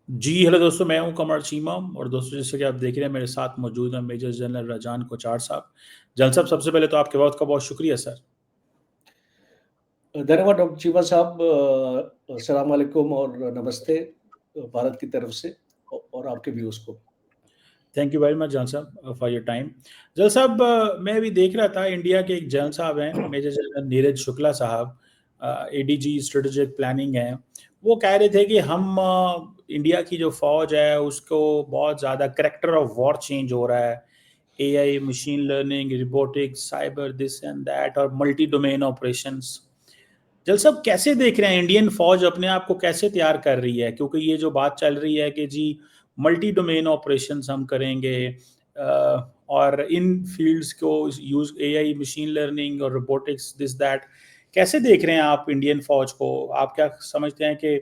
जी, hello दोस्तों, मैं हूं कमर चीमा और दोस्तों जैसे कि आप देख रहे हैं मेरे साथ मौजूद हैं मेजर जनरल रजान कोचार साहब। जनरल साहब, सबसे पहले तो आपके वक्त का बहुत शुक्रिया सर। धन्यवाद डॉक्टर चीमा साहब। अस्सलाम वालेकुम और नमस्ते भारत की तरफ से और आपके व्यूअर्स को। Thank you very much general साहब फॉर योर टाइम। जनरल साहब, मैं अभी देख रहा था इंडिया के एक जनरल साहब हैं मेजर जनरल नीरज शुक्ला साहब, एडीजी स्ट्रेटेजिक प्लानिंग है। वो कह रहे थे कि हम इंडिया की जो फौज है उसको बहुत ज़्यादा करेक्टर ऑफ वॉर चेंज हो रहा है। AI, machine learning, robotics, cyber, this and that और मल्टी डोमेन ऑपरेशंस। जल साहब, कैसे देख रहे हैं इंडियन फौज अपने आप को कैसे तैयार कर रही है? क्योंकि ये जो बात चल रही है कि जी मल्टी डोमेन ऑपरेशंस हम करेंगे, और इन फील्ड्स को यूज एआई, मशीन लर्निंग और रोबोटिक्स, दिस दैट, कैसे देख रहे हैं आप इंडियन फौज को? आप क्या समझते हैं कि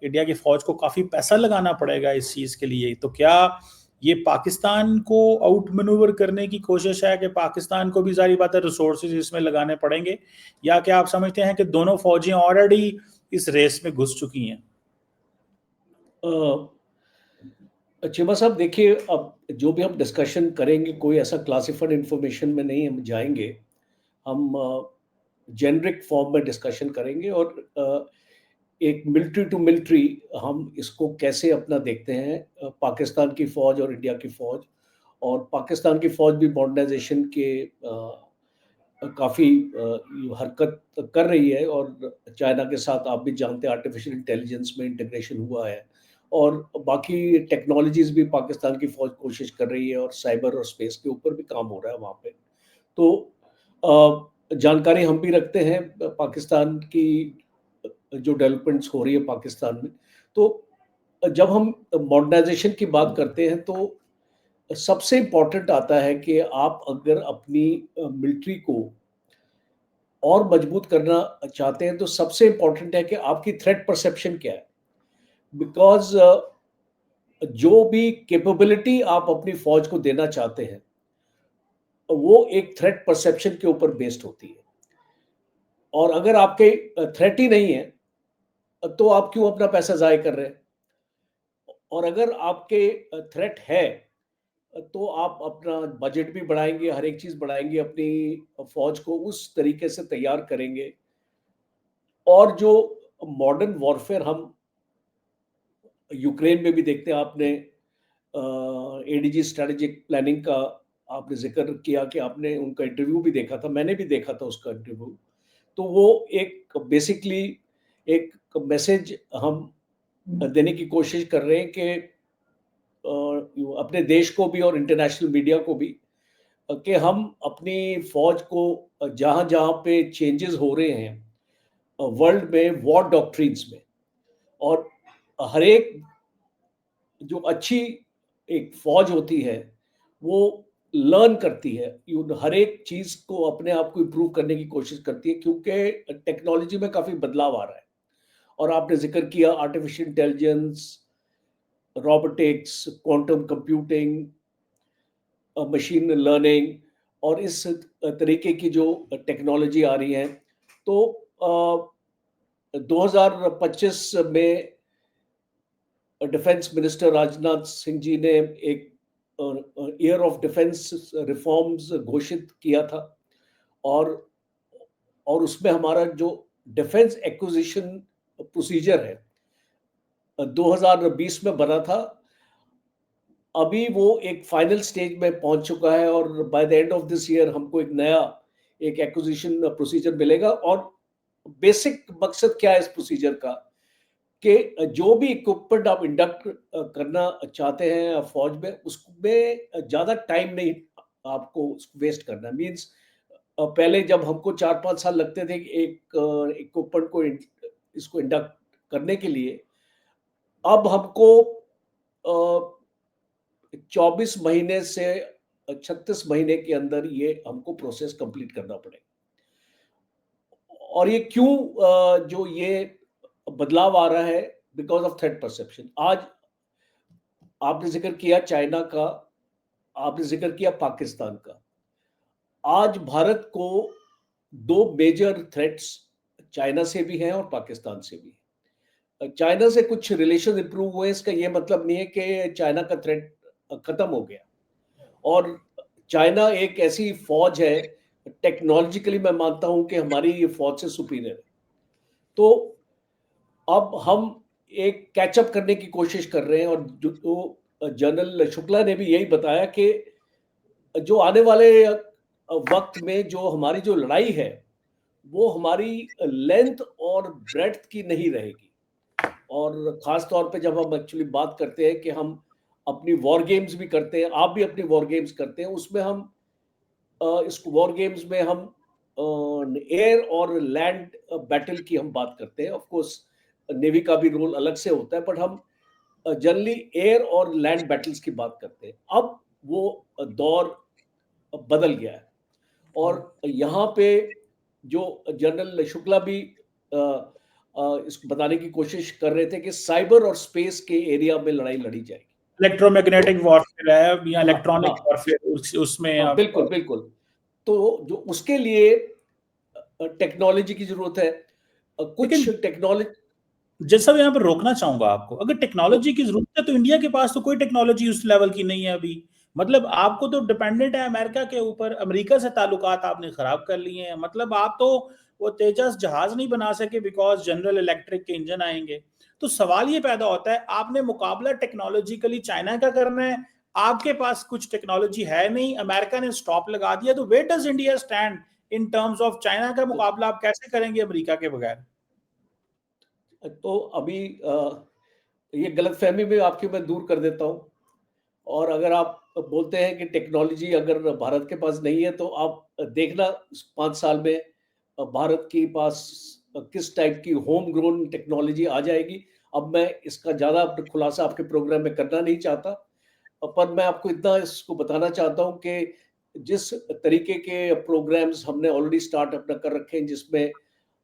इंडिया की फौज को काफी पैसा लगाना पड़ेगा इस चीज के लिए? तो क्या ये पाकिस्तान को आउट मैनूवर करने की कोशिश है कि पाकिस्तान को भी सारी बातें रिसोर्सेज इसमें लगाने पड़ेंगे, या क्या आप समझते हैं कि दोनों फौजियां ऑलरेडी इस रेस में घुस चुकी हैं? चीमा साहब देखिए, अब जो भी हम डिस्कशन करेंगे कोई ऐसा क्लासिफाइड इंफॉर्मेशन में नहीं हम जाएंगे। हम जेनरिक फॉर्म में डिस्कशन करेंगे और एक मिलिट्री टू मिलिट्री हम इसको कैसे अपना देखते हैं। पाकिस्तान की फ़ौज और इंडिया की फ़ौज, और पाकिस्तान की फ़ौज भी मॉडर्नाइजेशन के काफ़ी हरकत कर रही है, और चाइना के साथ आप भी जानते हैं आर्टिफिशियल इंटेलिजेंस में इंटीग्रेशन हुआ है, और बाकी टेक्नोलॉजीज़ भी पाकिस्तान की फ़ौज कोशिश कर रही है, और साइबर और स्पेस के ऊपर भी काम हो रहा है वहाँ पे। तो जानकारी हम भी रखते हैं पाकिस्तान की जो डेवलपमेंट्स हो रही है पाकिस्तान में। तो जब हम मॉडर्नाइजेशन की बात करते हैं तो सबसे इम्पोर्टेंट आता है कि आप अगर अपनी मिलिट्री को और मजबूत करना चाहते हैं तो सबसे इम्पोर्टेंट है कि आपकी थ्रेट परसेप्शन क्या है। बिकॉज़ जो भी कैपेबिलिटी आप अपनी फ़ौज को देना चाहते हैं, वो एक थ्रेट परसेप्शन के ऊपर बेस्ड होती है। और अगर आपके थ्रेट ही नहीं है, तो आप क्यों अपना पैसा ज़ाय कर रहे हैं? और अगर आपके थ्रेट है, तो आप अपना बजट भी बढ़ाएँगे, हर एक चीज़ बढ़ाएँगे, अपनी फ़ौज को उस तरीके से तैयार करेंगे। और जो मॉडर्न वॉरफेयर हम यूक्रेन में भी देखते हैं, आपने एडीजी स्ट्रैटेजिक प्लानिंग का आपने ज़िक्र किया कि आपने उनका इंटरव्यू भी देखा था, मैंने भी देखा था उसका इंटरव्यू। तो वो एक बेसिकली एक मैसेज हम देने की कोशिश कर रहे हैं कि अपने देश को भी और इंटरनेशनल मीडिया को भी, कि हम अपनी फ़ौज को जहाँ-जहाँ पे चेंजेज़ हो रहे हैं वर्ल्ड में वॉर डॉक्ट्रिन्स में, और हर एक जो अच्छी एक फ़ौज होती है, वो लर्न करती है। हर एक चीज़ को अपने आप को इम्प्रूव करने की कोशिश करती है, क्योंकि टेक्नोलॉजी में काफ़ी बदलाव आ रहा है। और आपने ज़िक्र किया artificial intelligence, robotics, quantum computing, machine learning, और इस तरीके की जो टेक्नोलॉजी आ रही है। तो 2025 में डिफेंस मिनिस्टर राजनाथ सिंह जी ने एक ईयर ऑफ डिफेंस रिफॉर्म्स घोषित किया था, और उसमें हमारा जो डिफेंस एक्विजिशन प्रोसीजर है 2020 में बना था। अभी वो एक फाइनल स्टेज में पहुंच चुका है, और by the end of this year हमको एक नया एक एक्विजिशन प्रोसीजर मिलेगा। और बेसिक मकसद क्या है इस प्रोसीजर का, कि जो भी इक्विपमेंट आप इंडक्ट करना चाहते हैं फौज में, उसमें ज़्यादा टाइम नहीं आपको वेस्ट करना। मीन्स पहले जब हमको 4-5 साल लगते थे कि एक इक्विपमेंट को इसको इंडक्ट करने के लिए, अब हमको 24 महीने से 36 महीने के अंदर ये हमको प्रोसेस कंप्लीट करना पड़ेगा। और ये क्यों जो ये बदलाव आ रहा है, बिकॉज़ ऑफ थ्रेट परसेप्शन। आज आपने ज़िक्र किया चाइना का, आपने ज़िक्र किया पाकिस्तान का। आज भारत को 2 मेजर थ्रेट्स चाइना से भी हैं और पाकिस्तान से भी हैं। चाइना से कुछ रिलेशन इंप्रूव हुए, इसका ये मतलब नहीं है कि चाइना का थ्रेट खत्म हो गया। और चाइना एक ऐसी फौज है, टेक्नोलॉजिकली मैं मानता हूं कि हमारी ये फौज से सुपीरियर है। तो अब हम एक कैचअप करने की कोशिश कर रहे हैं, और जो जनरल शुक्ला ने भी यही बताया कि जो आने वाले वक्त में जो हमारी जो लड़ाई है, वो हमारी लेंथ और ब्रेड्थ की नहीं रहेगी। और खास तौर पे जब हम एक्चुअली बात करते हैं कि हम अपनी वॉर गेम्स भी करते हैं, आप भी अपनी वॉर गेम्स करते हैं, उसमें हम इस वॉर गेम्स में हम एयर और लैंड बैटल की हम बात करते हैं। ऑफ कोर्स नेवी का भी रोल अलग से होता है, बट हम जनरली एयर और लैंड बैटल्स की बात करते हैं। अब वो दौर बदल गया है, और यहाँ पे जो जनरल शुक्ला भी इसको बताने की कोशिश कर रहे थे कि साइबर और स्पेस के एरिया में लड़ाई लड़ी जाएगी। इलेक्ट्रोमैग्नेटिक वॉरफेयर है या हाँ, इलेक्ट्रॉनिक हाँ, वॉरफेयर, उसमें हाँ, आप बिल्कुल, बिल्कुल। तो जो उसके लिए टेक्नोलॉजी की ज़रूरत है। कुछ लेकिन टेक्नोलॉजी। जैसा मैं यहाँ पर रोकना चाहूंगा आपको, अगर टेक्नोलॉजी की जरूरत है तो इंडिया के पास तो कोई टेक्नोलॉजी उस लेवल की नहीं है अभी। मतलब आपको तो डिपेंडेंट है अमेरिका के ऊपर, अमेरिका से ताल्लुकात आपने खराब कर लिए हैं। मतलब आप तो वो तेजस जहाज नहीं बना सके बिकॉज जनरल इलेक्ट्रिक के इंजन आएंगे। तो सवाल ये पैदा होता है, आपने मुकाबला टेक्नोलॉजिकली चाइना का करना है, आपके पास कुछ टेक्नोलॉजी है नहीं, अमेरिका ने स्टॉप लगा दिया, तो where does India stand in terms of China का मुकाबला आप कैसे करेंगे अमेरिका के बगैर? तो अभी ये गलतफहमी में आपकी मैं दूर कर देता हूँ। और अगर आप बोलते हैं कि टेक्नोलॉजी अगर भारत के पास नहीं है, तो आप देखना 5 साल में भारत के पास किस टाइप की होम ग्रोन टेक्नोलॉजी आ जाएगी। अब मैं इसका ज़्यादा खुलासा आपके प्रोग्राम में करना नहीं चाहता, पर मैं आपको इतना इसको बताना चाहता हूँ कि जिस तरीके के प्रोग्राम्स हमने ऑलरेडी स्टार्ट अपना कर रखे हैं, जिसमें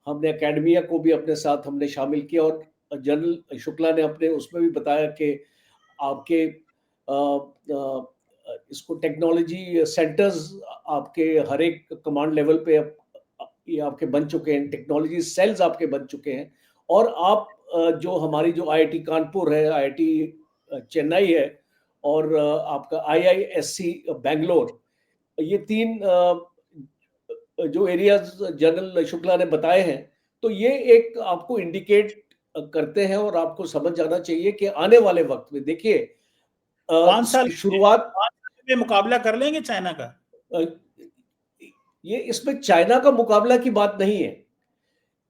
हमने एकेडमिया को भी अपने साथ हमने शामिल किया, और जनरल शुक्ला ने अपने उसमें भी बताया कि आपके इसको टेक्नोलॉजी सेंटर्स आपके हर एक कमांड लेवल पे ये आपके बन चुके हैं, टेक्नोलॉजी सेल्स आपके बन चुके हैं। और आप जो हमारी जो आईआईटी कानपुर है, आईआईटी चेन्नई है, और आपका आईआईएससी बैंगलोर, ये 3 जो एरियाज जनरल शुक्ला ने बताए हैं, तो ये एक आपको इंडिकेट करते हैं, और आपको समझ जाना चाहिए कि आने वाले वक्त में देखिए 5 साल शुरुआत 5 साल में मुकाबला कर लेंगे चाइना का? अ, ये इसमें चाइना का मुकाबला की बात नहीं है।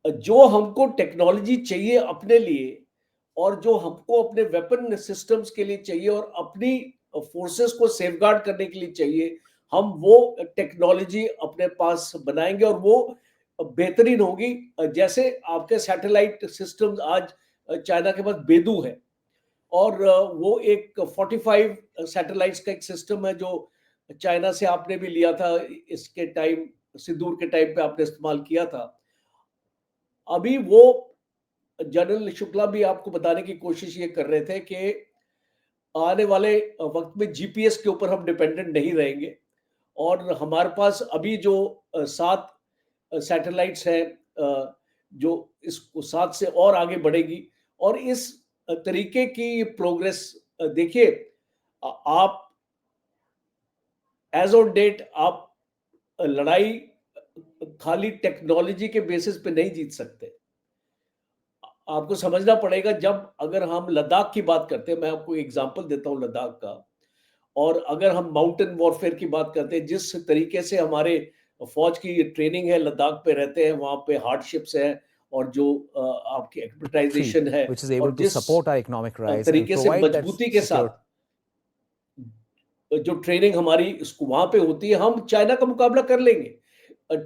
जो हमको टेक्नोलॉजी चाहिए अपने लिए, और जो हमको अपने वेपन सिस्टम्स के लिए चाहिए, और अपनी फोर्सेस को सेफगार्ड करने के लिए चाहिए, हम वो टेक्नोलॉजी अपने पास बनाएंगे, और वो बेहतरीन होगी। जैसे आपके सैटेलाइट सिस्टम्स आज चाइना के पास बेदू है, और वो एक 45 सैटेलाइट्स का एक सिस्टम है जो चाइना से आपने भी लिया था, इसके टाइम सिंदूर के टाइम पे आपने इस्तेमाल किया था। अभी वो जनरल शुक्ला भी आपको बताने की कोशिश ये कर रहे थे कि आने वाले वक्त में जीपीएस के ऊपर हम डिपेंडेंट नहीं रहेंगे, और हमारे पास अभी जो 7 सैटेलाइट्स हैं, जो इसको 7 से और आगे बढ़ेगी। और इस तरीके की प्रोग्रेस देखिए, आप एज ऑन डेट आप लड़ाई खाली टेक्नोलॉजी के बेसिस पे नहीं जीत सकते। आपको समझना पड़ेगा, जब अगर हम लद्दाख की बात करते हैं, मैं आपको एग्जांपल देता हूँ लद्दाख का, और अगर हम माउंटेन वॉरफेयर की बात करते हैं, जिस तरीके से हमारे फौज की ट्रेनिंग है, लद्दाख पे रहते हैं, वहाँ पे हार्डशिप्स हैं, और जो आपकी एक्टिविटाइजेशन है, which is able और to जिस support our economic rise and तरीके से provide that मजबूती के secure. साथ जो ट्रेनिंग हमारी इसको वहाँ पे होती है, हम चाइना का मुकाबला कर लेंगे।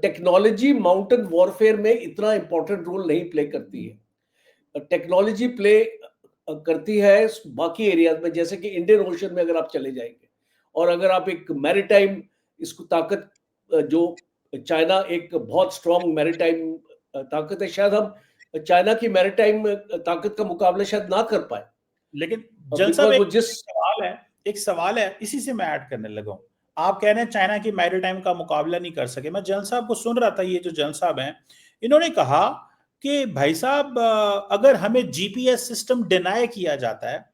टेक्नोलॉजी माउंटेन वॉरफेयर में इतना इंपॉर्टेंट रोल नहीं प्ले करती है। टेक्नोलॉजी प्ले करती है बाकी एरियाज में, जैसे कि इंडियन ओशन में अगर आप चले जाएंगे, और अगर आप एक मैरीटाइम इसको ताकत जो चाइना एक बहुत स्ट्रॉन्ग मैरीटाइम ताकत है, शायद हम चाइना की मैरीटाइम ताकत का मुकाबला शायद ना कर पाए, लेकिन जल साहब बिकॉज वो एक जिस एक सवाल है, इसी से मैं ऐड करने लगा हूँ। आप कह रहे हैं चाइना की मैरीटाइम का मुकाबला नहीं कर सके। मैं जल साहब को सुन रहा था, ये जो जल साहब हैं, इन्होंने कहा कि भाई साहब अगर हमें जीपीएस सिस्टम डिनाई किया जाता है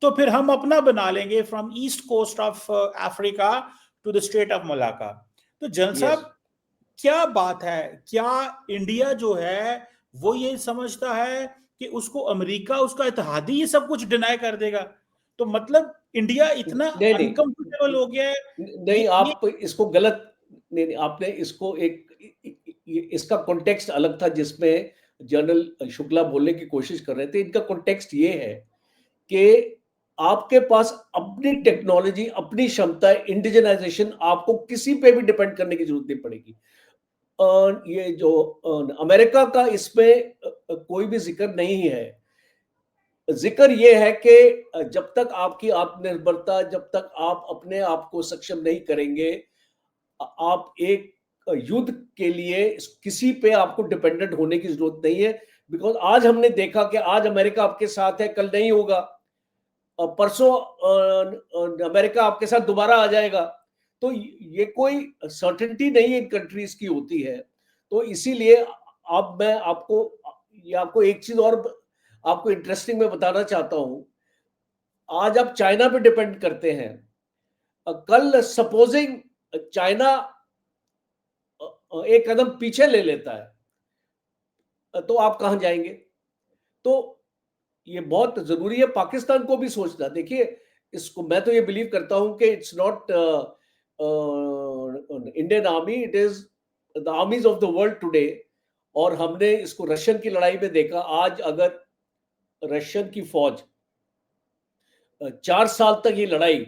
तो फिर हम अपना बना लेंगे from east coast of Africa to the state of Malacca. तो जन यस, साहब क्या बात है, क्या इंडिया जो है वो ये समझता है कि उसको अमेरिका उसका इत्तेहादी ये सब कुछ डिनाई कर देगा? तो मतलब इंडिया इतना नहीं अनकंफर्टेबल नहीं हो गया है। नहीं, ये आप इसको गलत, नहीं नहीं, आपने इसको एक इसका कॉन्टेक्स्ट अलग था जिसमें जनरल शुक्ला बोलने की कोशिश कर रहे थे। इनका कॉन्टेक्स्ट ये है कि आपके पास अपनी टेक्नोलॉजी, अपनी क्षमता, इंडिजनाइजेशन, आपको किसी पे भी डिपेंड करने की जरूरत नहीं पड़ेगी। ये जो अमेरिका का इसमें कोई भी जिक्र नहीं है। जिक्र ये है कि जब तक आपकी आत्मनिर्भरता, जब तक आप अपने आप को सक्षम नहीं करेंगे, आप एक युद्ध के लिए किसी पे आपको डिपेंडेंट होने की जरूरत नहीं है। बिकॉज आज हमने देखा कि आज अमेरिका आपके साथ है, कल नहीं होगा, परसों अमेरिका आपके साथ दोबारा आ जाएगा। तो ये कोई सर्टेनिटी नहीं है इन कंट्रीज की होती है। तो इसीलिए अब मैं आपको, ये आपको एक चीज और आपको इंटरेस्टिंग मैं बताना चाहता हूं। आज आप चाइना पे डिपेंड करते हैं, कल सपोजिंग चाइना एक कदम पीछे ले लेता है, तो आप कहां जाएंगे? तो ये बहुत जरूरी है पाकिस्तान को भी सोचना। देखिए, इसको मैं तो ये बिलीव करता हूं कि it's not Indian army, it is the armies of the world today. और हमने इसको रशियन की लड़ाई में देखा। आज अगर रशियन की फौज 4 साल तक ये लड़ाई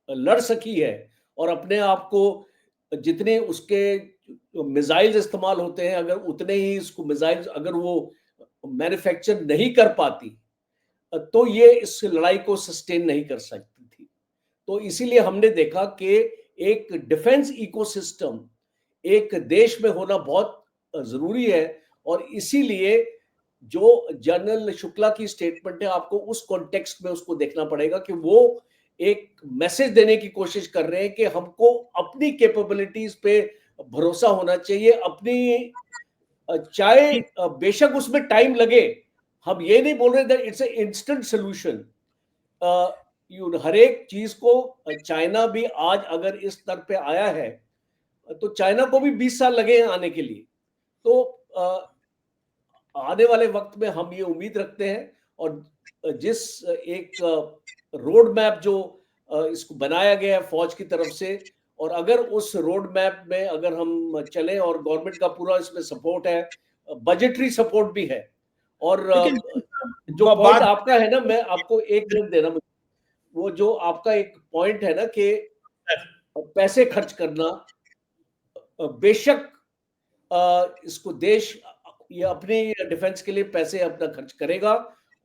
लड़ सकी है और अपने आप को, जितने उसके मिसाइल्स इस्तेमाल होते हैं, अगर उतने ही इसको मिसाइल्स अगर वो मैन्युफैक्चर नहीं कर पाती, तो ये इस लड़ाई को सस्टेन नहीं कर सकती थी। तो इसीलिए हमने देखा कि एक डिफेंस इकोसिस्टम एक देश में होना बहुत जरूरी है। और इसीलिए जो जनरल शुक्ला की स्टेटमेंट है, आपको उस कॉन्टेक्स्ट में उसको देखना पड़ेगा कि वो एक मैसेज देने की कोशिश कर रहे हैं कि हमको अपनी कैपेबिलिटीज पे भरोसा होना चाहिए। अपनी चाहे बेशक उसमें टाइम लगे, हम ये नहीं बोल रहे that it's a instant solution. हर एक चीज को, चाइना भी आज अगर इस स्तर पे आया है, तो चाइना को भी 20 साल लगे हैं आने के लिए। तो आने वाले वक्त में हम ये उम्मीद रखते हैं। और जिस एक रोड मैप जो इसको बनाया गया है फौज की तरफ से, और अगर उस रोड मैप में अगर हम चलें और गवर्नमेंट का पूरा इसमें सपोर्ट है, बजटरी सपोर्ट भी है। और लेकिन जो पॉइंट बात आपका है ना, मैं आपको एक मिनट देना मुझे, वो जो आपका एक पॉइंट है ना कि पैसे खर्च करना, बेशक इसको देश ये अपने डिफेंस के लिए पैसे अपना खर्च करेगा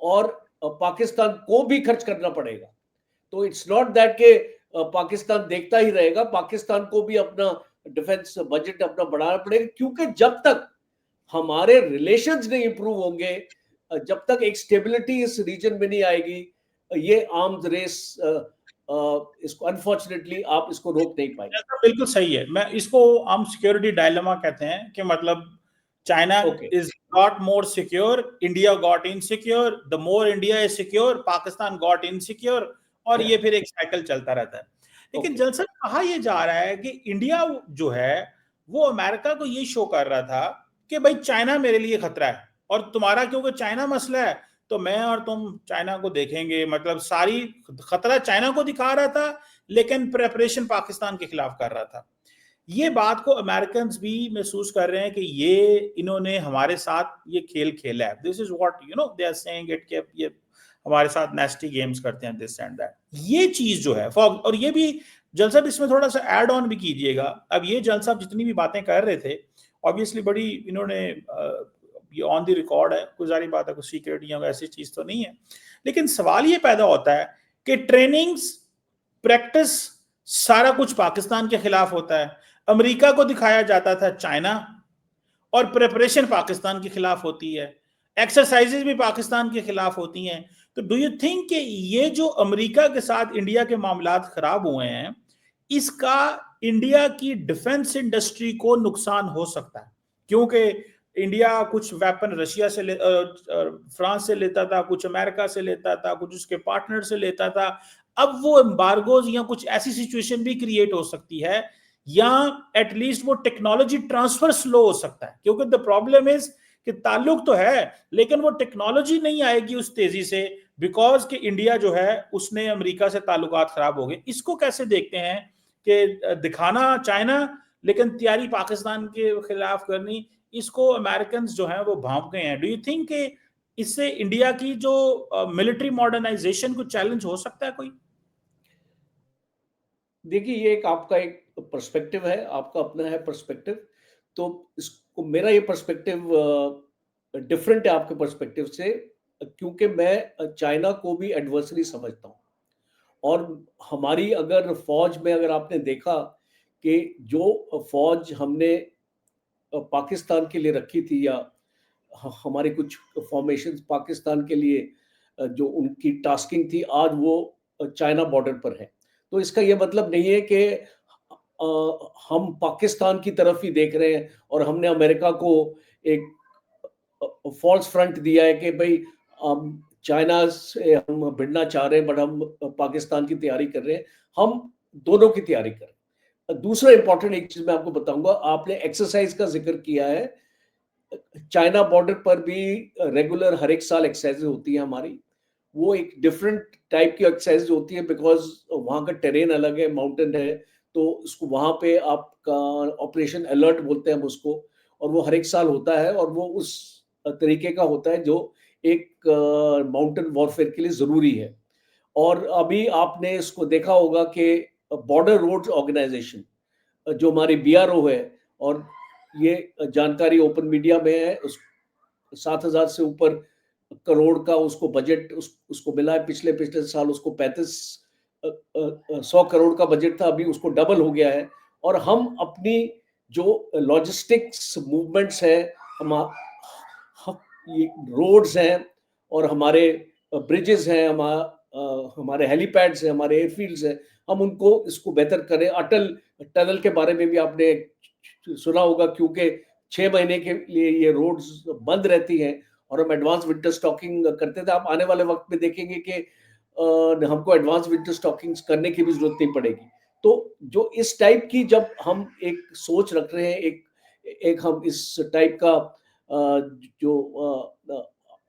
और पाकिस्तान को भी खर्च करना पड़ेगा। तो इट्स नॉट दैट के पाकिस्तान देखता ही रहेगा, पाकिस्तान को भी अपना डिफेंस बजट अपना बढ़ाना पड़ेगा। क्योंकि जब तक हमारे रिलेशंस नहीं इंप्रूव होंगे, जब तक एक स्टेबिलिटी इस रीजन में नहीं आएगी, ये आर्म्स रेस इसको अनफॉर्चुनेटली आप इसको रोक नहीं पाएंगे। ऐसा बिल्कुल सही है। मैं इसको हम सिक्योरिटी डायलेमा कहते हैं कि मतलब China okay, is got more secure, India got insecure, the more India is secure, Pakistan got insecure, और ये फिर एक साइकिल चलता रहता है। लेकिन ओके, जलसा कहा यह जा रहा है कि इंडिया जो है वो अमेरिका को ये शो कर रहा था कि भाई चाइना मेरे लिए खतरा है, और तुम्हारा क्योंकि चाइना मसला है तो मैं और तुम चाइना को देखेंगे। मतलब सारी खतरा चाइना को दिखा रहा था, लेकिन प्रेपरेशन पाकिस्तान के खिलाफ कर रहा था। ये बात को अमेरिकन भी महसूस कर रहे हैं कि ये इन्होंने हमारे साथ ये खेल खेला है। This is what they are saying it, कि ये हमारे साथ नेस्टी गेम्स करते हैं, दिस एंड दैट। ये चीज जो है और ये भी जलसा इसमें थोड़ा सा ऐड ऑन भी कीजिएगा। अब ये जलसा जितनी भी बातें कर रहे थे, ऑब्वियसली बड़ी इन्होंने ये ऑन द रिकॉर्ड है, कोई सारी बात है, कोई सीक्रेट या ऐसी चीज तो नहीं है। लेकिन सवाल ये पैदा होता है कि ट्रेनिंग्स, प्रैक्टिस, सारा कुछ पाकिस्तान के खिलाफ होता है। अमेरिका को दिखाया जाता था चाइना, और प्रिपरेशन पाकिस्तान के खिलाफ होती है, एक्सरसाइजेज भी पाकिस्तान के खिलाफ होती हैं। तो डू यू थिंक कि ये जो अमेरिका के साथ इंडिया के मामलात खराब हुए हैं, इसका इंडिया की डिफेंस इंडस्ट्री को नुकसान हो सकता है? क्योंकि इंडिया कुछ वेपन रशिया से फ्रांस से लेता था, कुछ अमेरिका से लेता था, कुछ उसके पार्टनर से लेता था। अब वो एम्बार्गोज या कुछ ऐसी सिचुएशन भी क्रिएट हो सकती है, या एटलीस्ट वो टेक्नोलॉजी ट्रांसफर स्लो हो सकता है, क्योंकि द प्रॉब्लम इज कि ताल्लुक तो है लेकिन वो टेक्नोलॉजी नहीं आएगी उस तेजी से, बिकॉज कि इंडिया जो है उसने अमेरिका से ताल्लुकात खराब हो गए। इसको कैसे देखते हैं कि दिखाना चाइना लेकिन तैयारी पाकिस्तान के खिलाफ करनी, इसको अमेरिकन जो है वो भांप गए हैं। डू यू थिंक कि इससे इंडिया की जो मिलिट्री मॉडर्नाइजेशन को चैलेंज हो सकता है कोई? देखिए, ये एक आपका एक पर्सपेक्टिव है, आपका अपना है पर्सपेक्टिव। तो इसको मेरा ये पर्सपेक्टिव डिफरेंट है आपके पर्सपेक्टिव से, क्योंकि मैं चाइना को भी एडवर्सरी समझता हूँ। और हमारी अगर फौज में अगर आपने देखा कि जो फौज हमने पाकिस्तान के लिए रखी थी, या हमारे कुछ फॉर्मेशंस पाकिस्तान के लिए जो उनकी टास्किंग थी, आज वो चाइना बॉर्डर पर है। तो इसका ये मतलब नहीं है कि हम पाकिस्तान की तरफ ही देख रहे हैं और हमने अमेरिका को एक फॉल्स फ्रंट दिया है कि भाई हम चाइना से हम भिड़ना चाह रहे हैं, बट हम पाकिस्तान की तैयारी कर रहे हैं। हम दोनों की तैयारी कर रहे हैं। दूसरा इंपॉर्टेंट एक चीज मैं आपको बताऊंगा, आपने एक्सरसाइज का जिक्र किया है। चाइना बॉर्डर पर भी रेगुलर हर एक साल एक्सरसाइज होती है हमारी। वो एक डिफरेंट टाइप की एक्सरसाइज होती है, बिकॉज वहाँ का टेरेन अलग है, माउंटेन है। तो उसको वहाँ पे आपका ऑपरेशन अलर्ट बोलते हैं हम उसको, और वो हर एक साल होता है, और वो उस तरीके का होता है जो एक माउंटेन वॉरफेयर के लिए जरूरी है। और अभी आपने इसको देखा होगा कि बॉर्डर रोड्स ऑर्गेनाइजेशन जो हमारी बीआरओ है, और ये जानकारी ओपन मीडिया में है, उस 7,000 से ऊपर करोड़ का उसको बजट उसको मिला है। पिछले पिछले साल उसको 100 करोड़ का बजट था, अभी उसको डबल हो गया है। और हम अपनी जो लॉजिस्टिक्स मूवमेंट्स है, हम ये रोड्स हैं, और हमारे ब्रिजेस हैं, हमारे हेलीपैड्स हैं, हमारे एयरफील्ड्स हैं, हम उनको इसको बेहतर करें। अटल टनल के बारे में भी आपने सुना होगा, क्योंकि 6 महीने के लिए ये रोड्स बंद रहती हैं और हम एडवांस विंटर स्टॉकिंग करते थे। आप आने वाले वक्त में देखेंगे कि हमको एडवांस विंटर स्टॉकिंग करने की भी जरूरत नहीं पड़ेगी। तो जो इस टाइप की जब हम एक सोच रख रहे हैं, एक एक हम इस टाइप का जो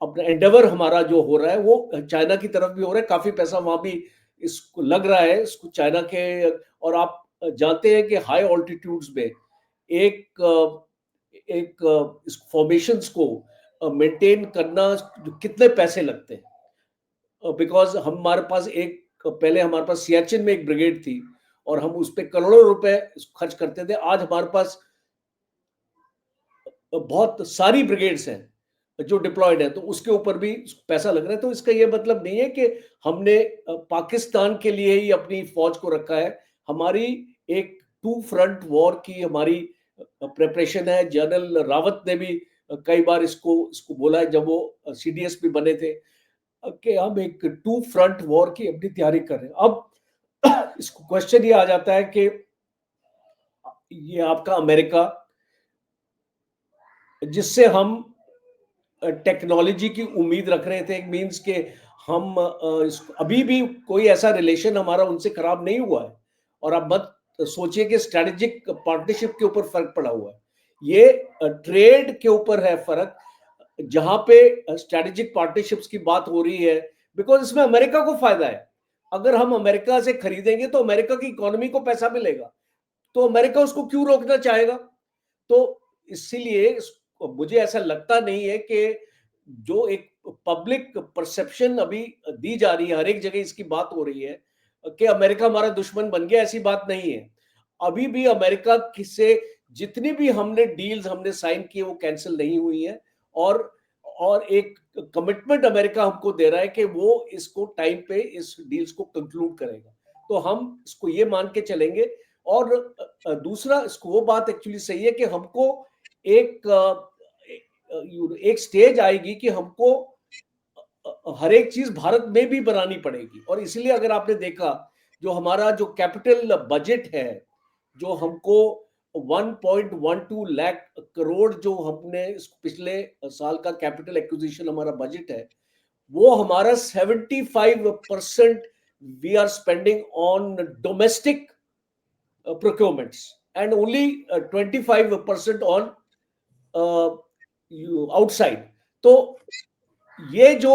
अपना एंडेवर हमारा जो हो रहा है, वो चाइना की तरफ भी हो रहा है। काफी पैसा वहां भी इसको लग रहा है, इसको चाइना के। और आप जानते हैं कि हाई ऑल्टीट्यूड्स में एक एक इस फॉर्मेशंस को मेंटेन करना जो कितने पैसे लगते हैं, बिकॉज हमारे पास एक पहले हमारे पास सियाचिन में एक ब्रिगेड थी, और हम उस पर करोड़ों रुपए खर्च करते थे। आज हमारे पास बहुत सारी ब्रिगेड्स हैं जो डिप्लॉयड है, तो उसके ऊपर भी पैसा लग रहा है। तो इसका ये मतलब नहीं है कि हमने पाकिस्तान के लिए ही अपनी फौज को रखा है। हमारी एक टू फ्रंट वॉर की हमारी प्रिपरेशन है। जनरल रावत ने भी कई बार इसको इसको बोला है, जब वो सीडीएस भी बने थे, कि हम एक टू फ्रंट वॉर की अपनी तैयारी कर रहे हैं। अब इसको क्वेश्चन ये आ जाता है कि ये आपका अमेरिका, जिससे हम टेक्नोलॉजी की उम्मीद रख रहे थे, मींस के हम अभी भी कोई ऐसा रिलेशन हमारा उनसे खराब नहीं हुआ है। और आप मत सोचिए कि स्ट्रेटेजिक पार्टनरशिप के ऊपर फर्क पड़ा हुआ है। ये ट्रेड के ऊपर है फर्क, जहां पे स्ट्रेटेजिक पार्टनरशिप्स की बात हो रही है, बिकॉज इसमें अमेरिका को फायदा है। अगर हम अमेरिका से खरीदेंगे तो अमेरिका की इकोनॉमी को पैसा मिलेगा, तो अमेरिका उसको क्यों रोकना चाहेगा? तो इसीलिए मुझे ऐसा लगता नहीं है कि जो एक पब्लिक परसेप्शन अभी दी जा रही है, हर एक जगह इसकी बात हो रही है कि अमेरिका हमारा दुश्मन बन गया, ऐसी बात नहीं है। अभी भी अमेरिका से जितनी भी हमने डील्स हमने साइन किए वो कैंसिल नहीं हुई है। और और एक कमिटमेंट अमेरिका हमको दे रहा है कि वो इसको टाइम पे इस डील्स को कंक्लूड करेगा। तो हम इसको ये मान के चलेंगे। और दूसरा, इसको वो बात एक्चुअली सही है कि हमको एक एक स्टेज आएगी कि हमको हर एक चीज भारत में भी बनानी पड़ेगी। और इसलिए अगर आपने देखा, जो हमारा जो कैपिटल बजट है, जो हमको 1.12 लाख करोड़ जो हमने पिछले साल का कैपिटल एक्विजिशन हमारा बजट है, वो हमारा 75% we are spending on domestic procurements and only 25% on outside. तो ये जो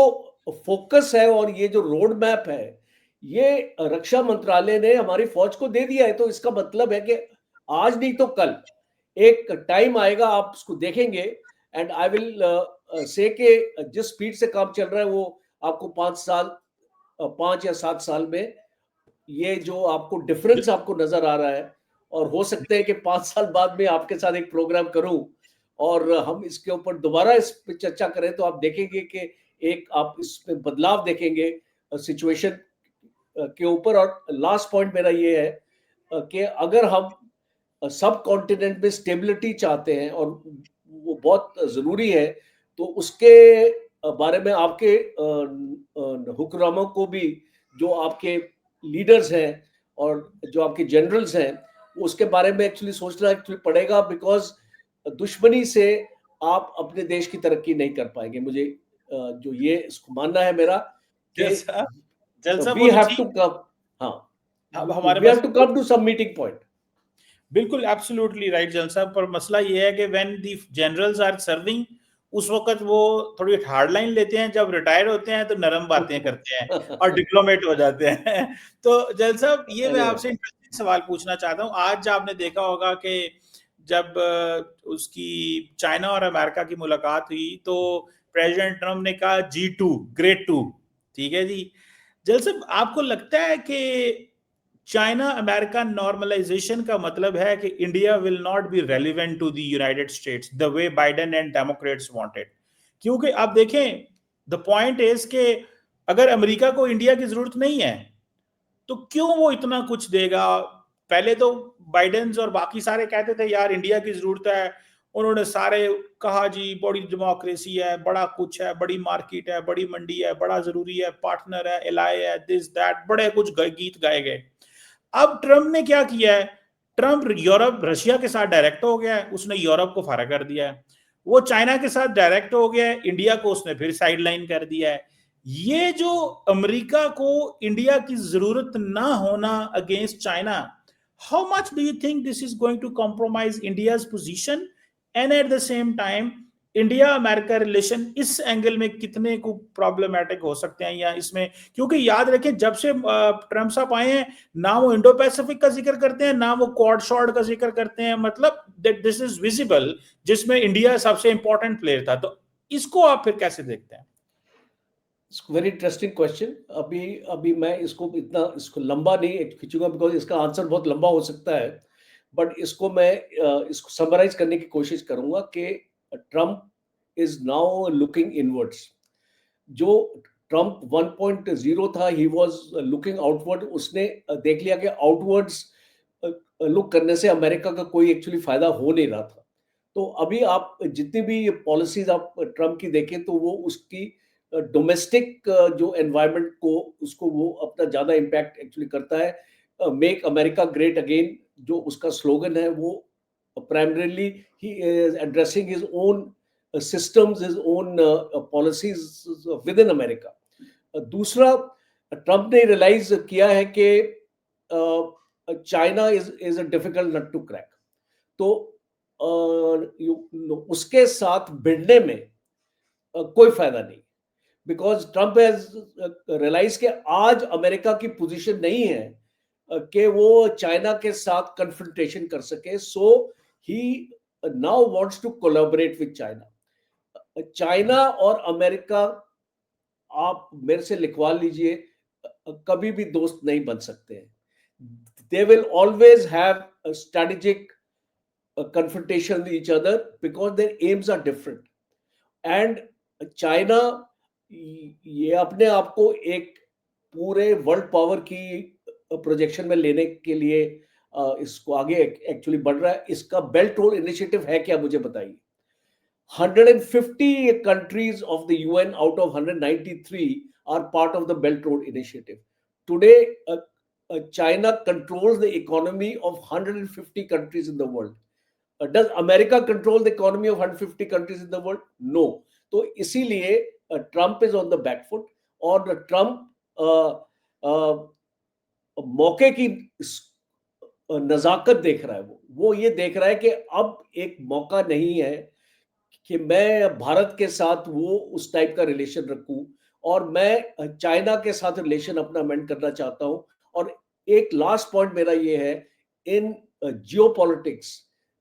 फोकस है और ये जो रोड मैप है, ये रक्षा मंत्रालय ने हमारी फौज को दे दिया है। तो इसका मतलब है कि आज नहीं तो कल एक टाइम आएगा, आप उसको देखेंगे एंड आई विल से कि जिस स्पीड से काम चल रहा है वो आपको 5 या 7 साल में ये जो आपको डिफरेंस आपको नजर आ रहा है, और हो सकता है कि 5 साल बाद में आपके साथ एक प्रोग्राम करूं और हम इसके ऊपर दोबारा इस पे चर्चा करें, तो आप देखेंगे कि एक आप इसमें बदलाव देखेंगे सिचुएशन के ऊपर। और लास्ट पॉइंट मेरा ये है कि अगर हम सब कॉन्टिनेंट में स्टेबिलिटी चाहते हैं और वो बहुत जरूरी है, तो उसके बारे में आपके हुक्मरानों को भी, जो आपके लीडर्स हैं और जो आपके जनरल्स हैं, उसके बारे में एक्चुअली सोचना एक्चुअली पड़ेगा, बिकॉज दुश्मनी से आप अपने देश की तरक्की नहीं कर पाएंगे। मुझे जो ये इसको मानना है मेरा कि जलसा वी वो तो हैव टू ठीक। कम, हाँ, अब हमारे वी हैव पास to come to some meeting point. बिल्कुल एब्सोल्युटली राइट जलसा, पर मसला ये है कि when the generals are serving, उस वक्त वो थोड़ी हार्ड लाइन लेते हैं, जब रिटायर होते हैं तो नरम बातें करते हैं और डिप्लोमेट हो जाते हैं। तो जलसा ये मैं आपसे इंटरेस्टिंग सवाल पूछना चाहता हूँ। आज आपने देखा होगा कि जब उसकी चाइना और अमेरिका की मुलाकात हुई तो प्रेसिडेंट ट्रम्प ने कहा G2 ग्रेट टू, ठीक है जी। जलसा आपको लगता है कि चाइना अमेरिका नॉर्मलाइजेशन का मतलब है कि India will not be relevant to the United States the way Biden and Democrats wanted? क्योंकि आप देखें, द पॉइंट इज के अगर अमेरिका को इंडिया की जरूरत नहीं है तो क्यों वो इतना कुछ देगा? पहले तो बाइडेन और बाकी सारे कहते थे यार इंडिया की जरूरत है, उन्होंने सारे कहा जी बड़ी डेमोक्रेसी है, बड़ा कुछ है, बड़ी मार्केट है, बड़ी मंडी है, बड़ा जरूरी है, पार्टनर है, एलाय है, दिस दैट, बड़े कुछ गीत गाए गए। अब ट्रम्प ने क्या किया है? ट्रम्प यूरोप रशिया के साथ डायरेक्ट हो गया है, उसने यूरोप को फारा कर दिया है। वो चाइना के साथ डायरेक्ट हो गया है, इंडिया को उसने फिर साइडलाइन कर दिया है। ये जो अमेरिका को इंडिया की जरूरत ना होना against China, how much do you think this is going to compromise India's position? And at the same time India America relation इस एंगल में कितने को प्रॉब्लमेटिक हो सकते हैं या इसमें? क्योंकि याद रखें जब से ट्रम्प साहब आए हैं, ना वो इंडो पैसिफिक का जिक्र करते हैं, ना वो क्वाड शॉर्ड का जिक्र करते हैं, मतलब दैट दिस इज विजिबल, जिसमें इंडिया सबसे इंपॉर्टेंट प्लेयर था। तो इसको आप फिर कैसे देखते हैं? Very interesting question. अभी अभी मैं इसको लंबा नहीं खींचूंगा, बिकॉज इसका आंसर बहुत लंबा हो सकता है। बट इसको मैं इसको समराइज करने की कोशिश करूंगा कि Trump is now looking inwards. जो ट्रम्प 1.0 था, ही वाज लुकिंग आउटवर्ड। उसने देख लिया कि आउटवर्ड्स लुक करने से अमेरिका का कोई एक्चुअली फायदा हो नहीं रहा था। तो अभी आप जितनी भी पॉलिसीज आप ट्रम्प की देखें, तो वो उसकी डोमेस्टिक जो एनवायरनमेंट को, उसको वो अपना ज्यादा इम्पैक्ट एक्चुअली करता है। मेक अमेरिका ग्रेट अगेन जो उसका स्लोगन है, वो primarily he is addressing his own systems, his own policies within America. दूसरा, ट्रम्प ने रियलाइज किया है कि China is a difficult nut to crack. तो उसके साथ भिड़ने में कोई फायदा नहीं, बिकॉज ट्रम्प हैज रियलाइज कि आज अमेरिका की पोजीशन नहीं है कि वो चाइना के साथ कन्फ्रंटेशन कर सके। So he now wants to collaborate with China. China और अमेरिका, आप मेरे से लिखवा लीजिए, कभी भी दोस्त नहीं बन सकते हैं। They will always have strategic confrontation with each other because their aims are different. And China ये अपने आप को एक पूरे वर्ल्ड पावर की प्रोजेक्शन में लेने के लिए इसको आगे एक्चुअली बढ़ रहा है। इसका बेल्ट रोड इनिशिएटिव है क्या, मुझे बताइए। 150 countries of the UN out of 193 are part of the Belt Road Initiative. Today, China controls the economy of 150 countries in the world. Does America control the economy of 150 countries in the world? No. तो इसीलिए Trump is on the back foot, और Trump मौके की नजाकत देख रहा है। वो ये देख रहा है कि अब एक मौका नहीं है कि मैं भारत के साथ वो उस टाइप का रिलेशन रखूं, और मैं चाइना के साथ रिलेशन अपना मेंटेन करना चाहता हूं। और एक लास्ट पॉइंट मेरा ये है, in geopolitics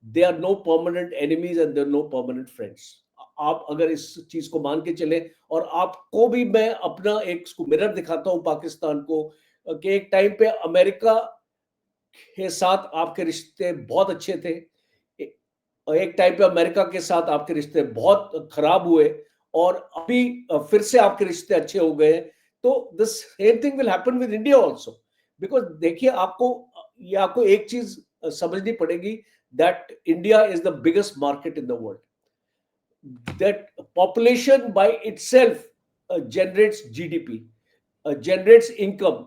they are no permanent enemies and there no permanent friends. आप अगर इस चीज को मान के चले, और आपको भी मैं अपना एक मिरर दिखाता हूं पाकिस्तान को, कि एक टाइम पे अमेरिका के साथ आपके रिश्ते बहुत अच्छे थे, एक टाइम पे अमेरिका के साथ आपके रिश्ते बहुत खराब हुए, और अभी फिर से आपके रिश्ते अच्छे हो गए। तो the same thing will happen with India also, because देखिए आपको एक चीज समझनी पड़ेगी, that India is the biggest market in the world, that population by itself generates GDP, generates income,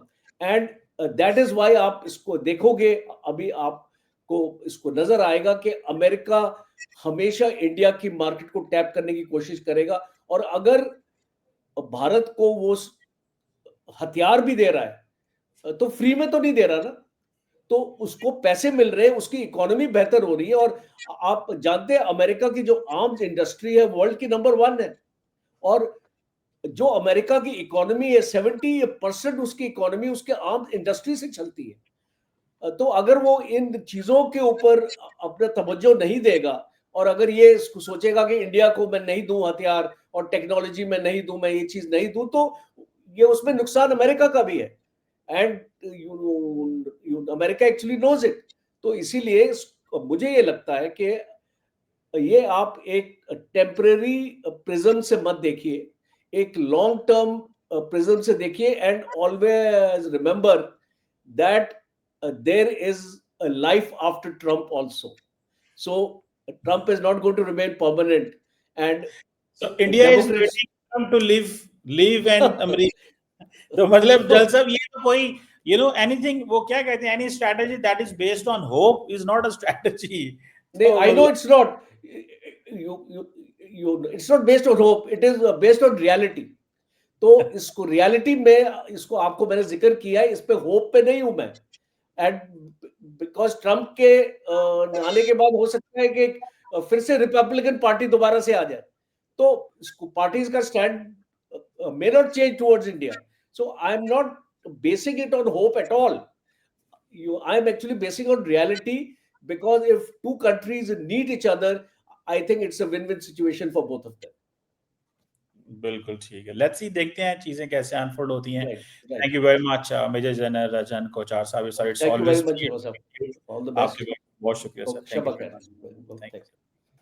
and that is why आप इसको देखोगे, अभी आपको इसको नजर आएगा कि अमेरिका हमेशा इंडिया की मार्केट को टैप करने की कोशिश करेगा। और अगर भारत को वो हथियार भी दे रहा है, तो फ्री में तो नहीं दे रहा ना, तो उसको पैसे मिल रहे हैं, उसकी इकोनॉमी बेहतर हो रही है। और आप जानते हैं अमेरिका की जो आर्म्स इंडस्ट्री है वर्ल्ड की नंबर 1 है, और जो अमेरिका की इकोनॉमी है 70% उसकी इकोनॉमी उसके आर्म्स इंडस्ट्री से चलती है। तो अगर वो इन चीजों के ऊपर अपना तवज्जो नहीं देगा, और अगर ये सोचेगा कि इंडिया को मैं नहीं दूं हथियार और टेक्नोलॉजी में नहीं दूं, मैं ये चीज नहीं दूं, तो ये उसमें नुकसान अमेरिका का भी है, and America actually knows it. तो इसीलिए मुझे ये लगता है कि ये आप एक टेम्परेरी प्रिज्म से मत देखिए, एक लॉन्ग टर्म प्रिज्म से देखिए, and always remember that there is a life after Trump also. So Trump is not going to remain permanent, and so India is Democrats waiting for him to live and America. तो मतलब जल साहब ये तो कोई anything वो क्या कहते हैं, any strategy that is based on hope is not a strategy. I know it's not. It's not based on hope. It is based on reality. तो इसको रियलिटी में, इसको आपको मैंने जिक्र किया है, इस पे होप पे नहीं हूं मैं। एंड बिकॉज ट्रम्प के आने के बाद हो सकता है कि फिर से रिपब्लिकन पार्टी दोबारा से आ जाए, तो पार्टीज का stand may not change towards India. So I'm not basing it on hope at all. I'm actually basing on reality, because if two countries need each other, I think it's a win-win situation for both of them. बिल्कुल ठीक है, let's see, देखते हैं चीजें कैसे unfold होती हैं। Right. Thank you very much major general Rajan Kochhar sahab, Thank you very much, Shiva sir. All the best. आपके बहुत शुक्रिया sir, thank you Shabba very खैर। मच।